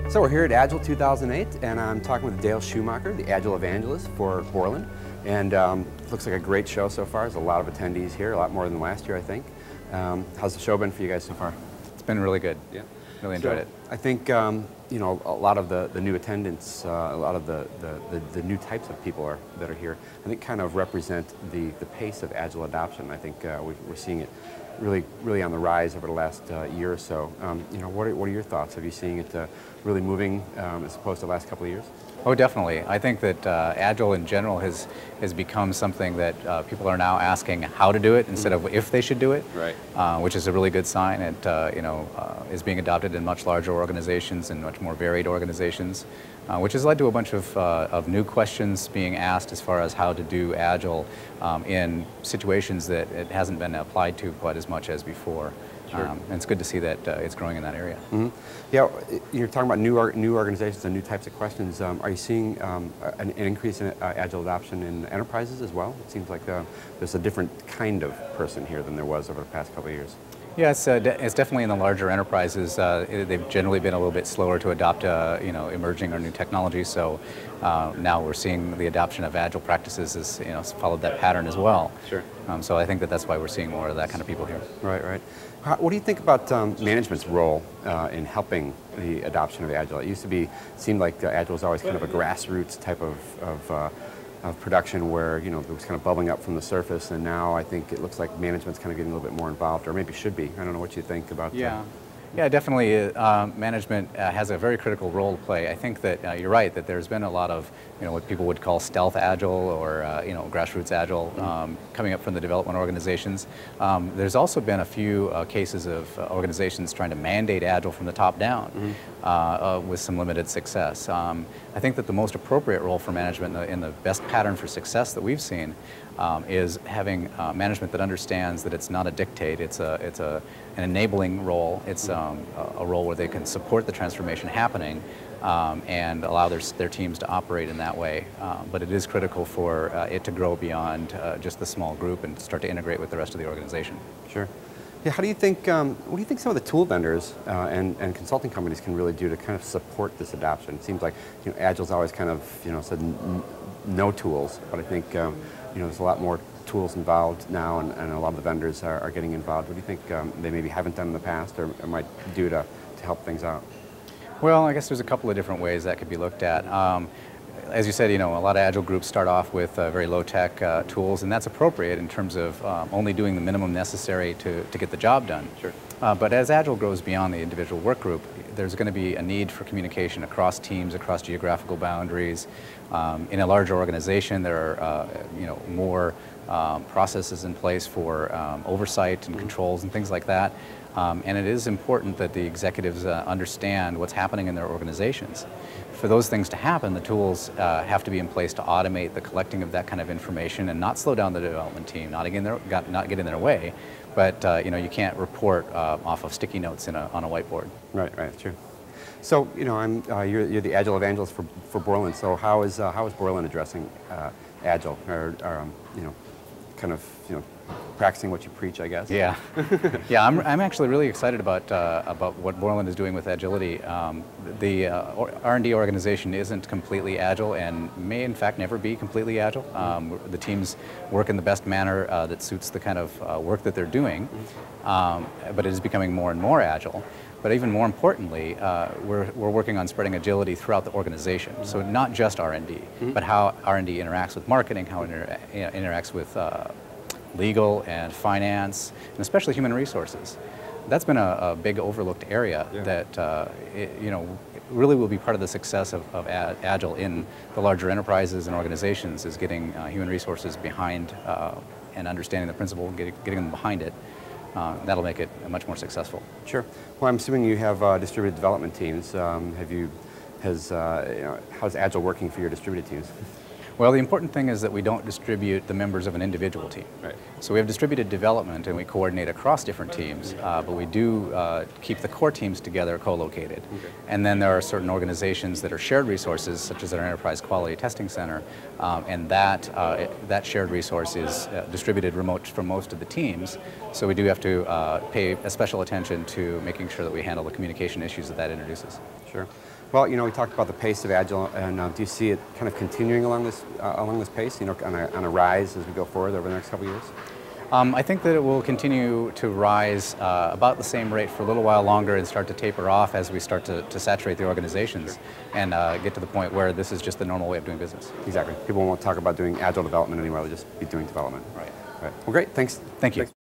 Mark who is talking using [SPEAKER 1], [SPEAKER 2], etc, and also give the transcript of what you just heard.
[SPEAKER 1] So we're here at Agile 2008, and I'm talking with Dale Schumacher, the Agile Evangelist for Borland. And it looks like a great show so far. There's a lot of attendees here, a lot more than last year, I think. How's the show been for you guys so far?
[SPEAKER 2] It's been really good.
[SPEAKER 1] Yeah,
[SPEAKER 2] really enjoyed it.
[SPEAKER 1] I think you know, a lot of the new attendants, a lot of the new types of people that are here, I think kind of represent the pace of Agile adoption. I think we're seeing it really on the rise over the last year or so. You know, what are your thoughts? Have you seen it really moving as opposed to the last couple of years?
[SPEAKER 2] Oh, definitely. I think that Agile in general has become something that people are now asking how to do it instead of if they should do it,
[SPEAKER 1] right?
[SPEAKER 2] Which is a really good sign. It you know, is being adopted in much larger organizations and much more varied organizations, which has led to a bunch of new questions being asked as far as how to do Agile in situations that it hasn't been applied to quite as much as before.
[SPEAKER 1] Sure.
[SPEAKER 2] And it's good to see that it's growing in that area.
[SPEAKER 1] Mm-hmm. Yeah, you're talking about new organizations and new types of questions. Are you seeing an increase in Agile adoption in enterprises as well? It seems like there's a different kind of person here than there was over the past couple of years.
[SPEAKER 2] Yeah, it's definitely in the larger enterprises. They've generally been a little bit slower to adopt, you know, emerging or new technology. So now we're seeing the adoption of Agile practices has, you know, followed that pattern as well.
[SPEAKER 1] Sure.
[SPEAKER 2] So I think that that's why we're seeing more of that kind of people here.
[SPEAKER 1] Right, right. What do you think about management's role in helping the adoption of Agile? It used to seemed like Agile was always kind of a grassroots type of production where, you know, it was kind of bubbling up from the surface, and now I think it looks like management's kind of getting a little bit more involved, or maybe should be. I don't know what you think about that.
[SPEAKER 2] Yeah. Yeah, definitely. Management has a very critical role to play. I think that you're right that there's been a lot of, you know, what people would call stealth Agile or you know, grassroots Agile coming up from the development organizations. There's also been a few cases of organizations trying to mandate Agile from the top down with some limited success. I think that the most appropriate role for management in the best pattern for success that we've seen is having management that understands that it's not a dictate, it's an enabling role. It's a role where they can support the transformation happening and allow their teams to operate in that way. But it is critical for it to grow beyond just the small group and start to integrate with the rest of the organization.
[SPEAKER 1] Sure. Yeah, how do you think, what do you think some of the tool vendors and consulting companies can really do to kind of support this adoption? It seems like, you know, Agile's always kind of, you know, said no tools, but I think, you know, there's a lot more tools involved now, and a lot of the vendors are getting involved. What do you think they maybe haven't done in the past or might do to help things out?
[SPEAKER 2] Well, I guess there's a couple of different ways that could be looked at. As you said, you know, a lot of Agile groups start off with very low-tech tools, and that's appropriate in terms of only doing the minimum necessary to get the job done.
[SPEAKER 1] Sure.
[SPEAKER 2] But as Agile grows beyond the individual work group, there's going to be a need for communication across teams, across geographical boundaries. In a larger organization, there are you know, more processes in place for oversight and controls and things like that. And it is important that the executives understand what's happening in their organizations. For those things to happen, the tools have to be in place to automate the collecting of that kind of information and not slow down the development team, not get in their way. But you know, you can't report off of sticky notes on a whiteboard.
[SPEAKER 1] Right, right, true. So, you know, you're the Agile Evangelist for Borland. So how is Borland addressing Agile, or you know, kind of, you know, practicing what you preach, I guess?
[SPEAKER 2] Yeah, yeah. I'm actually really excited about what Borland is doing with agility. The R&D organization isn't completely agile and may in fact never be completely agile. The teams work in the best manner that suits the kind of work that they're doing, but it is becoming more and more agile. But even more importantly, we're working on spreading agility throughout the organization. So not just R&D, but how R&D interacts with marketing, how it interacts with legal and finance, and especially human resources. That's been a big overlooked area that you know, really will be part of the success of Agile in the larger enterprises and organizations, is getting human resources behind and understanding the principle, getting them behind it. That'll make it much more successful.
[SPEAKER 1] Sure. Well, I'm assuming you have distributed development teams. You know, how's Agile working for your distributed teams?
[SPEAKER 2] Well, the important thing is that we don't distribute the members of an individual team.
[SPEAKER 1] Right.
[SPEAKER 2] So we have distributed development and we coordinate across different teams, but we do keep the core teams together co-located. Okay. And then there are certain organizations that are shared resources, such as our Enterprise Quality Testing Center, and that shared resource is distributed remote from most of the teams. So we do have to pay a special attention to making sure that we handle the communication issues that introduces.
[SPEAKER 1] Sure. Well, we talked about the pace of Agile, and do you see it kind of continuing along this pace, on a rise as we go forward over the next couple of years?
[SPEAKER 2] I think that it will continue to rise about the same rate for a little while longer and start to taper off as we start to saturate the organizations. Sure. And get to the point where this is just the normal way of doing business.
[SPEAKER 1] Exactly. People won't talk about doing Agile development anymore, they'll just be doing development.
[SPEAKER 2] Right.
[SPEAKER 1] Right. Well, great. Thanks.
[SPEAKER 2] Thank you.
[SPEAKER 1] Thanks.